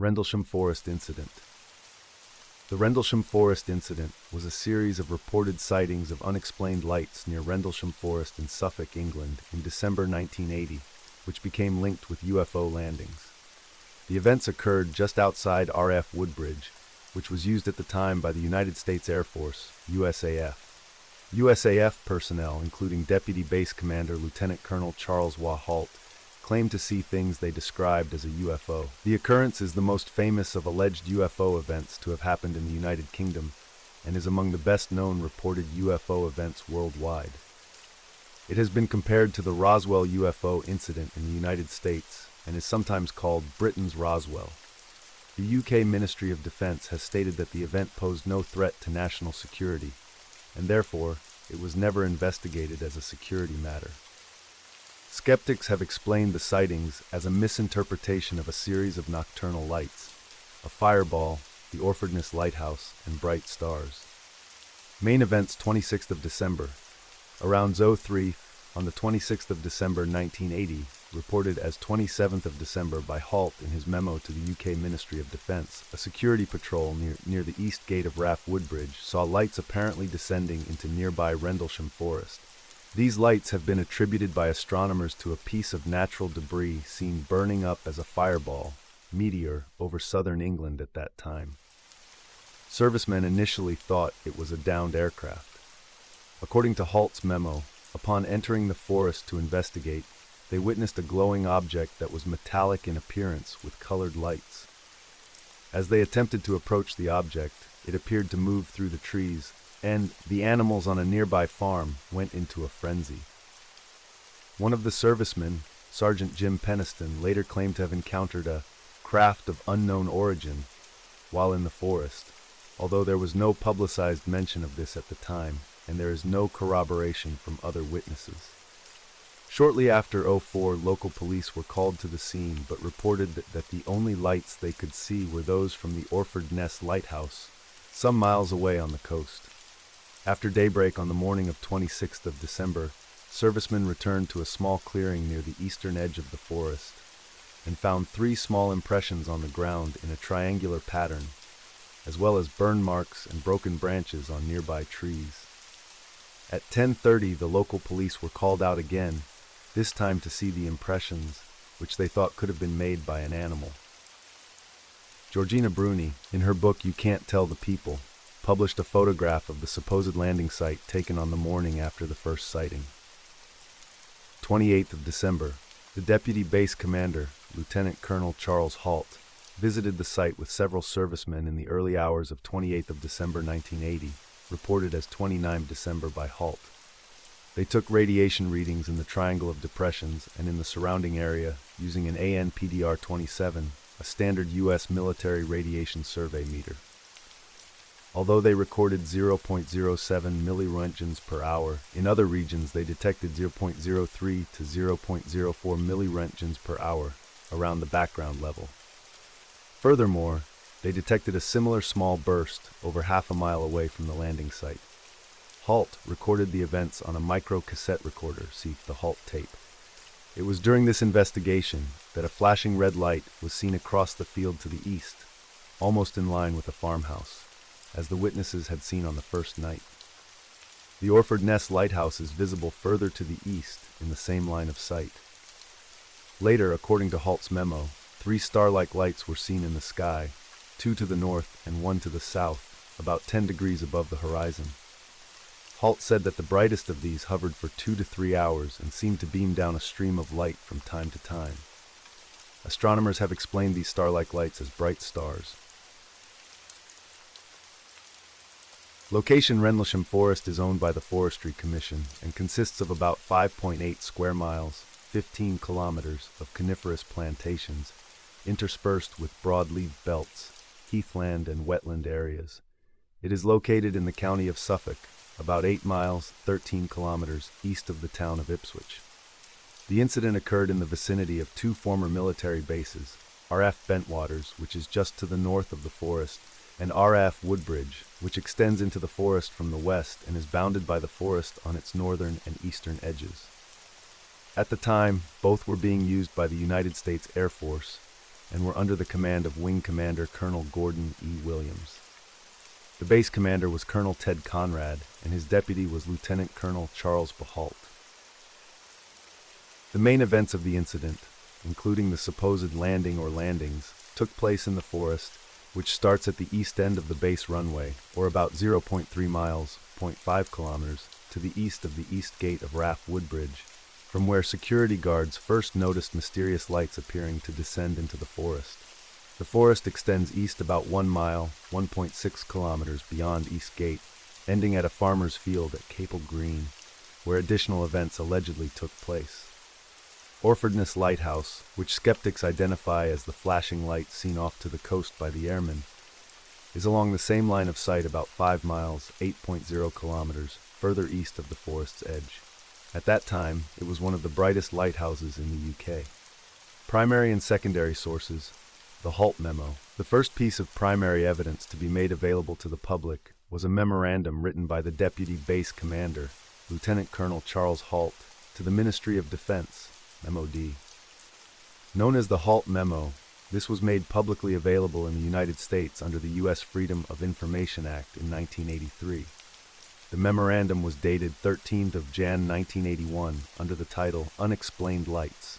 Rendlesham Forest Incident. The Rendlesham Forest Incident was a series of reported sightings of unexplained lights near Rendlesham Forest in Suffolk, England, in December 1980, which became linked with UFO landings. The events occurred just outside RF Woodbridge, which was used at the time by the United States Air Force, USAF. USAF personnel, including Deputy Base Commander Lieutenant Colonel Charles Halt, claimed to see things they described as a UFO. The occurrence is the most famous of alleged UFO events to have happened in the United Kingdom and is among the best-known reported UFO events worldwide. It has been compared to the Roswell UFO incident in the United States and is sometimes called Britain's Roswell. The UK Ministry of Defence has stated that the event posed no threat to national security, and therefore it was never investigated as a security matter. Skeptics have explained the sightings as a misinterpretation of a series of nocturnal lights, a fireball, the Orford Ness Lighthouse, and bright stars. Main events 26th of December. Around 03 on the 26th of December 1980, reported as 27th of December by Halt in his memo to the UK Ministry of Defence, a security patrol near the east gate of RAF Woodbridge saw lights apparently descending into nearby Rendlesham Forest. These lights have been attributed by astronomers to a piece of natural debris seen burning up as a fireball, meteor, over southern England at that time. Servicemen initially thought it was a downed aircraft. According to Halt's memo, upon entering the forest to investigate, they witnessed a glowing object that was metallic in appearance with colored lights. As they attempted to approach the object, it appeared to move through the trees, and the animals on a nearby farm went into a frenzy. One of the servicemen, Sergeant Jim Peniston, later claimed to have encountered a craft of unknown origin while in the forest, although there was no publicized mention of this at the time, and there is no corroboration from other witnesses. Shortly after 04, local police were called to the scene but reported that the only lights they could see were those from the Orford Ness Lighthouse, some miles away on the coast. After daybreak on the morning of 26th of December, servicemen returned to a small clearing near the eastern edge of the forest and found 3 small impressions on the ground in a triangular pattern, as well as burn marks and broken branches on nearby trees. At 10:30, the local police were called out again, this time to see the impressions, which they thought could have been made by an animal. Georgina Bruni, in her book You Can't Tell the People, published a photograph of the supposed landing site taken on the morning after the first sighting. 28th of December, the Deputy Base Commander, Lieutenant Colonel Charles Halt, visited the site with several servicemen in the early hours of 28th of December 1980, reported as 29th December by Halt. They took radiation readings in the Triangle of Depressions and in the surrounding area using an ANPDR-27, a standard U.S. military radiation survey meter. Although they recorded 0.07 milliroentgens per hour, in other regions they detected 0.03 to 0.04 milliroentgens per hour around the background level. Furthermore, they detected a similar small burst over half a mile away from the landing site. Halt recorded the events on a micro-cassette recorder, see the Halt tape. It was during this investigation that a flashing red light was seen across the field to the east, almost in line with a farmhouse, as the witnesses had seen on the first night. The Orford Ness Lighthouse is visible further to the east in the same line of sight. Later, according to Halt's memo, 3 star-like lights were seen in the sky, 2 to the north and 1 to the south, about 10 degrees above the horizon. Halt said that the brightest of these hovered for 2 to 3 hours and seemed to beam down a stream of light from time to time. Astronomers have explained these star-like lights as bright stars. Location: Rendlesham Forest is owned by the Forestry Commission and consists of about 5.8 square miles, 15 kilometers, of coniferous plantations, interspersed with broad-leaved belts, heathland and wetland areas. It is located in the county of Suffolk, about 8 miles, 13 kilometers, east of the town of Ipswich. The incident occurred in the vicinity of 2 former military bases, RF Bentwaters, which is just to the north of the forest, and RF Woodbridge, which extends into the forest from the west and is bounded by the forest on its northern and eastern edges. At the time, both were being used by the United States Air Force, and were under the command of Wing Commander Colonel Gordon E. Williams. The base commander was Colonel Ted Conrad, and his deputy was Lieutenant Colonel Charles Bahault. The main events of the incident, including the supposed landing or landings, took place in the forest, which starts at the east end of the base runway, or about 0.3 miles, 0.5 kilometers, to the east of the east gate of Raff Woodbridge, from where security guards first noticed mysterious lights appearing to descend into the forest. The forest extends east about 1 mile, 1.6 kilometers beyond East Gate, ending at a farmer's field at Capel Green, where additional events allegedly took place. Orfordness Lighthouse, which skeptics identify as the flashing light seen off to the coast by the airmen, is along the same line of sight about 5 miles, 8.0 kilometers, further east of the forest's edge. At that time, it was one of the brightest lighthouses in the UK. Primary and secondary sources. The Halt Memo. The first piece of primary evidence to be made available to the public was a memorandum written by the Deputy Base Commander, Lieutenant Colonel Charles Halt, to the Ministry of Defense, MOD. Known as the Halt Memo, this was made publicly available in the United States under the U.S. Freedom of Information Act in 1983. The memorandum was dated 13th of Jan 1981 under the title Unexplained Lights.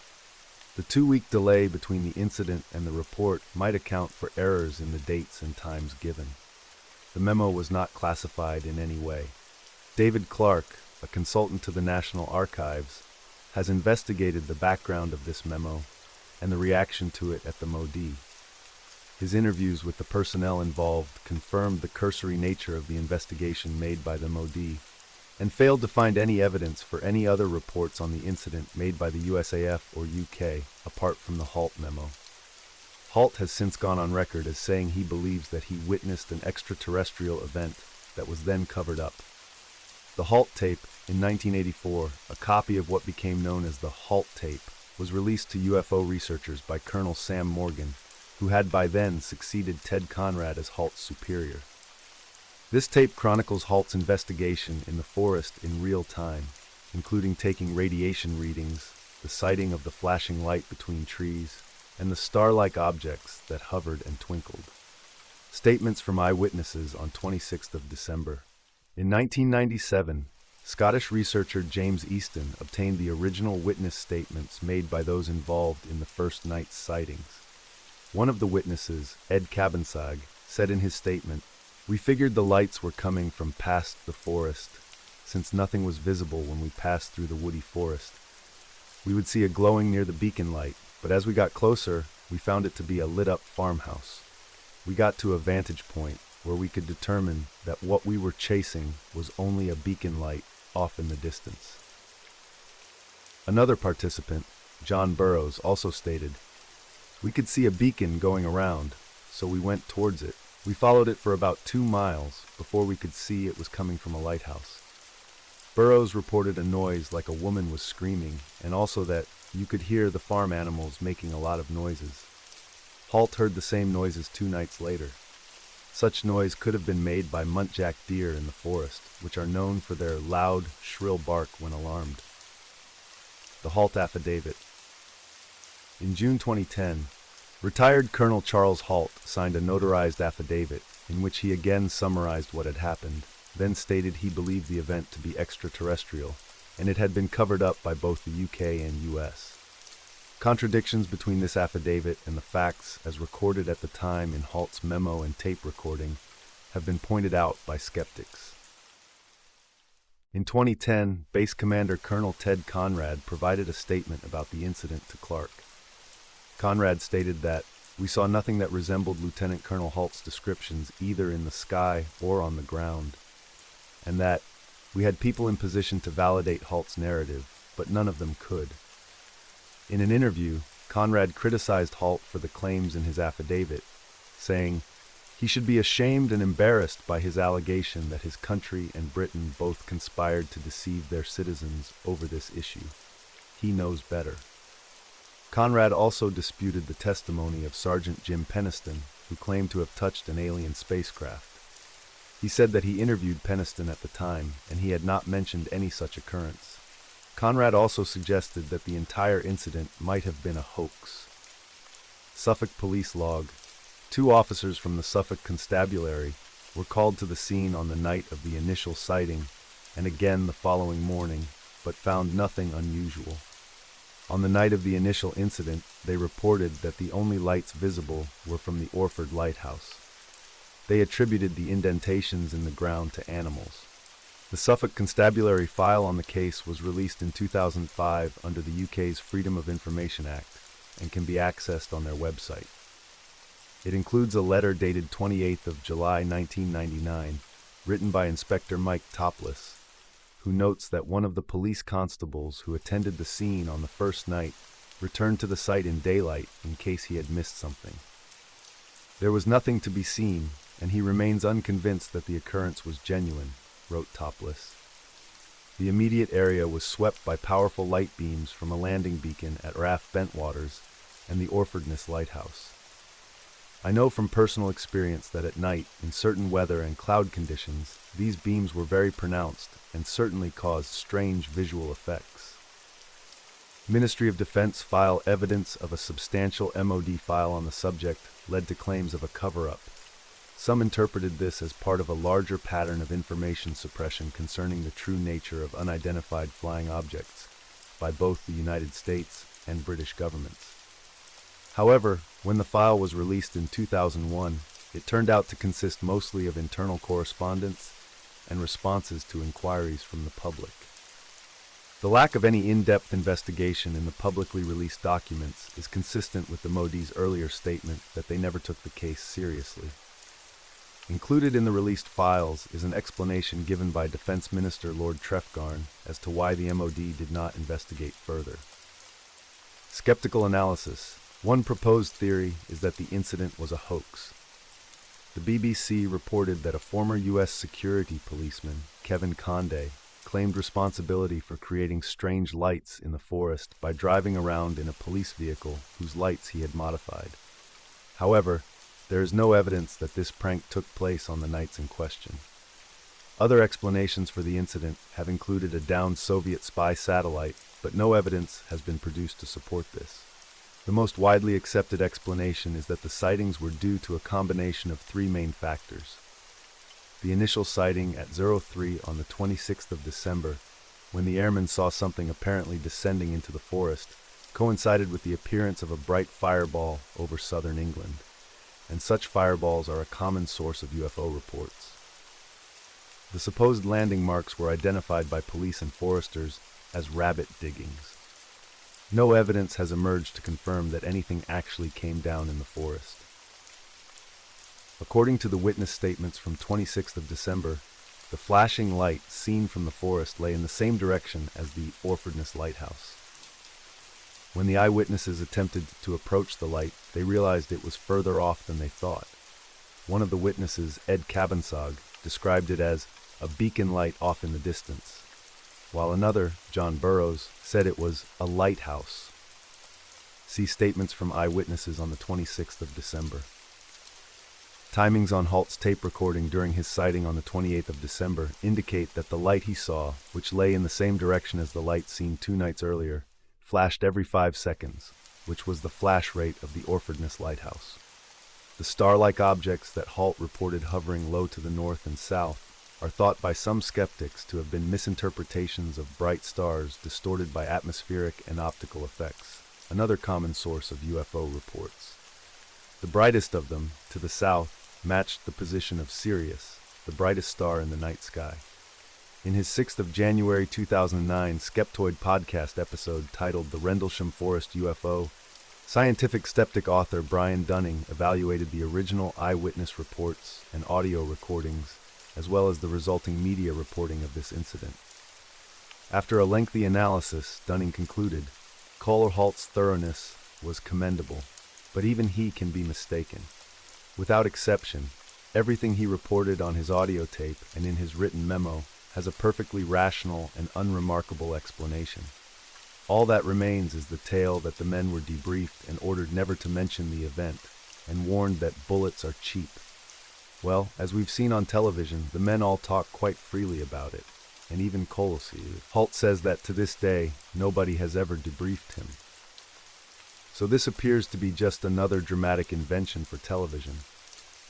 The 2-week delay between the incident and the report might account for errors in the dates and times given. The memo was not classified in any way. David Clark, a consultant to the National Archives, has investigated the background of this memo and the reaction to it at the MOD. His interviews with the personnel involved confirmed the cursory nature of the investigation made by the MOD and failed to find any evidence for any other reports on the incident made by the USAF or UK apart from the Halt memo. Halt has since gone on record as saying he believes that he witnessed an extraterrestrial event that was then covered up. The Halt tape, in 1984, a copy of what became known as the Halt tape, was released to UFO researchers by Colonel Sam Morgan, who had by then succeeded Ted Conrad as Halt's superior. This tape chronicles Halt's investigation in the forest in real time, including taking radiation readings, the sighting of the flashing light between trees, and the star-like objects that hovered and twinkled. Statements from eyewitnesses on 26th of December. In 1997, Scottish researcher James Easton obtained the original witness statements made by those involved in the first Night's sightings. One of the witnesses, Ed Cabansag, said in his statement, "We figured the lights were coming from past the forest, since nothing was visible when we passed through the woody forest. We would see a glowing near the beacon light, but as we got closer, we found it to be a lit-up farmhouse. We got to a vantage point where we could determine that what we were chasing was only a beacon light off in the distance." Another participant, John Burroughs, also stated, "We could see a beacon going around, so we went towards it. We followed it for about 2 miles before we could see it was coming from a lighthouse." Burroughs reported a noise like a woman was screaming, and also that you could hear the farm animals making a lot of noises. Halt heard the same noises 2 nights later. Such noise could have been made by muntjac deer in the forest, which are known for their loud, shrill bark when alarmed. The Halt Affidavit. In June 2010, retired Colonel Charles Halt signed a notarized affidavit in which he again summarized what had happened, then stated he believed the event to be extraterrestrial, and it had been covered up by both the UK and US. Contradictions between this affidavit and the facts as recorded at the time in Halt's memo and tape recording have been pointed out by skeptics. In 2010, Base Commander Colonel Ted Conrad provided a statement about the incident to Clark. Conrad stated that, "We saw nothing that resembled Lieutenant Colonel Halt's descriptions either in the sky or on the ground," and that, "We had people in position to validate Halt's narrative, but none of them could." In an interview, Conrad criticized Halt for the claims in his affidavit, saying, "He should be ashamed and embarrassed by his allegation that his country and Britain both conspired to deceive their citizens over this issue. He knows better." Conrad also disputed the testimony of Sergeant Jim Peniston, who claimed to have touched an alien spacecraft. He said that he interviewed Peniston at the time, and he had not mentioned any such occurrence. Conrad also suggested that the entire incident might have been a hoax. Suffolk Police Log. 2 officers from the Suffolk Constabulary were called to the scene on the night of the initial sighting, and again the following morning, but found nothing unusual. On the night of the initial incident, they reported that the only lights visible were from the Orford Lighthouse. They attributed the indentations in the ground to animals. The Suffolk Constabulary file on the case was released in 2005 under the UK's Freedom of Information Act and can be accessed on their website. It includes a letter dated 28th of July 1999, written by Inspector Mike Topless, who notes that one of the police constables who attended the scene on the first night returned to the site in daylight in case he had missed something. There was nothing to be seen, and he remains unconvinced that the occurrence was genuine, wrote Topless. The immediate area was swept by powerful light beams from a landing beacon at Raff Bentwaters and the Orfordness Lighthouse. I know from personal experience that at night, in certain weather and cloud conditions, these beams were very pronounced and certainly caused strange visual effects. Ministry of Defense file evidence of a substantial MOD file on the subject led to claims of a cover-up. Some interpreted this as part of a larger pattern of information suppression concerning the true nature of unidentified flying objects by both the United States and British governments. However, when the file was released in 2001, it turned out to consist mostly of internal correspondence and responses to inquiries from the public. The lack of any in-depth investigation in the publicly released documents is consistent with the MOD's earlier statement that they never took the case seriously. Included in the released files is an explanation given by Defense Minister Lord Trefgarne as to why the MOD did not investigate further. Skeptical analysis. One proposed theory is that the incident was a hoax. The BBC reported that a former U.S. security policeman, Kevin Conde, claimed responsibility for creating strange lights in the forest by driving around in a police vehicle whose lights he had modified. However, there is no evidence that this prank took place on the nights in question. Other explanations for the incident have included a downed Soviet spy satellite, but no evidence has been produced to support this. The most widely accepted explanation is that the sightings were due to a combination of 3 main factors. The initial sighting at 03 on the 26th of December, when the airmen saw something apparently descending into the forest, coincided with the appearance of a bright fireball over southern England, and such fireballs are a common source of UFO reports. The supposed landing marks were identified by police and foresters as rabbit diggings. No evidence has emerged to confirm that anything actually came down in the forest. According to the witness statements from 26th of December, the flashing light seen from the forest lay in the same direction as the Orfordness Lighthouse. When the eyewitnesses attempted to approach the light, they realized it was further off than they thought. One of the witnesses, Ed Cabansag, described it as a beacon light off in the distance, while another, John Burroughs, said it was a lighthouse. See statements from eyewitnesses on the 26th of December. Timings on Halt's tape recording during his sighting on the 28th of December indicate that the light he saw, which lay in the same direction as the light seen 2 nights earlier, flashed every 5 seconds, which was the flash rate of the Orfordness Lighthouse. The star-like objects that Halt reported hovering low to the north and south are thought by some skeptics to have been misinterpretations of bright stars distorted by atmospheric and optical effects, another common source of UFO reports. The brightest of them, to the south, matched the position of Sirius, the brightest star in the night sky. In his 6th of January 2009 Skeptoid podcast episode titled The Rendlesham Forest UFO, scientific skeptic author Brian Dunning evaluated the original eyewitness reports and audio recordings as well as the resulting media reporting of this incident. After a lengthy analysis, Dunning concluded, Caller Halt's thoroughness was commendable, but even he can be mistaken. Without exception, everything he reported on his audio tape and in his written memo has a perfectly rational and unremarkable explanation. All that remains is the tale that the men were debriefed and ordered never to mention the event, and warned that bullets are cheap. Well, as we've seen on television, the men all talk quite freely about it, and even Colosi. Halt says that to this day, nobody has ever debriefed him. So this appears to be just another dramatic invention for television,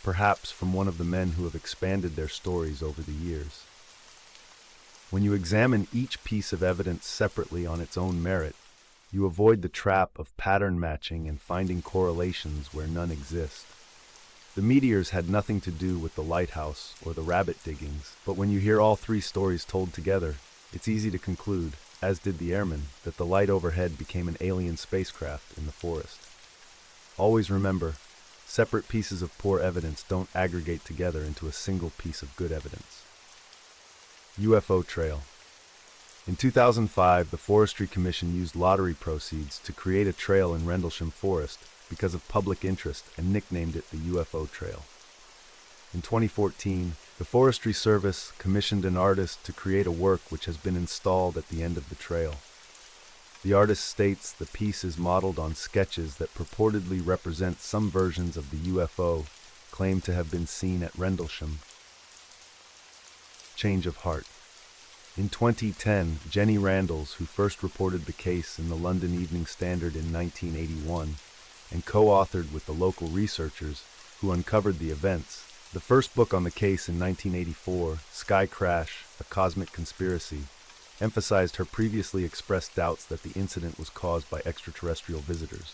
perhaps from one of the men who have expanded their stories over the years. When you examine each piece of evidence separately on its own merit, you avoid the trap of pattern matching and finding correlations where none exist. The meteors had nothing to do with the lighthouse or the rabbit diggings, but when you hear all three stories told together, it's easy to conclude, as did the airmen, that the light overhead became an alien spacecraft in the forest. Always remember, separate pieces of poor evidence don't aggregate together into a single piece of good evidence. UFO Trail. In 2005, the Forestry Commission used lottery proceeds to create a trail in Rendlesham Forest because of public interest and nicknamed it the UFO Trail. In 2014, the Forestry Service commissioned an artist to create a work which has been installed at the end of the trail. The artist states the piece is modeled on sketches that purportedly represent some versions of the UFO claimed to have been seen at Rendlesham. Change of heart. In 2010, Jenny Randles, who first reported the case in the London Evening Standard in 1981, and co-authored with the local researchers who uncovered the events, the first book on the case in 1984, Sky Crash, A Cosmic Conspiracy, emphasized her previously expressed doubts that the incident was caused by extraterrestrial visitors.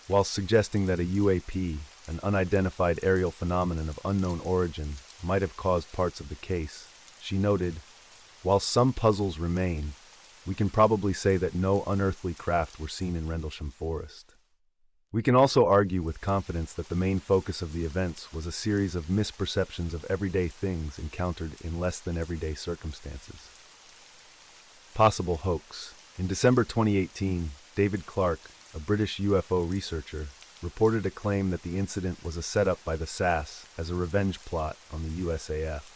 While suggesting that a UAP, an unidentified aerial phenomenon of unknown origin, might have caused parts of the case, she noted, "While some puzzles remain, we can probably say that no unearthly craft were seen in Rendlesham Forest." We can also argue with confidence that the main focus of the events was a series of misperceptions of everyday things encountered in less than everyday circumstances. Possible hoax. In December 2018, David Clark, a British UFO researcher, reported a claim that the incident was a setup by the SAS as a revenge plot on the USAF.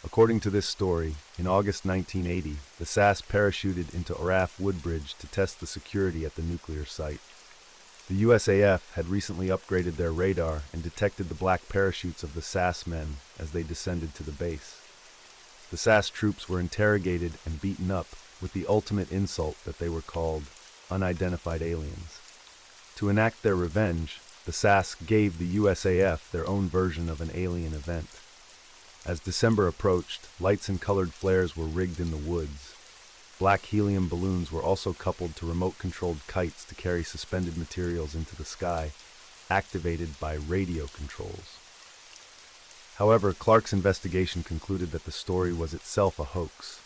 According to this story, in August 1980, the SAS parachuted into Oraf Woodbridge to test the security at the nuclear site. The USAF had recently upgraded their radar and detected the black parachutes of the SAS men as they descended to the base. The SAS troops were interrogated and beaten up with the ultimate insult that they were called unidentified aliens. To enact their revenge, the SAS gave the USAF their own version of an alien event. As December approached, lights and colored flares were rigged in the woods. Black helium balloons were also coupled to remote-controlled kites to carry suspended materials into the sky, activated by radio controls. However, Clark's investigation concluded that the story was itself a hoax.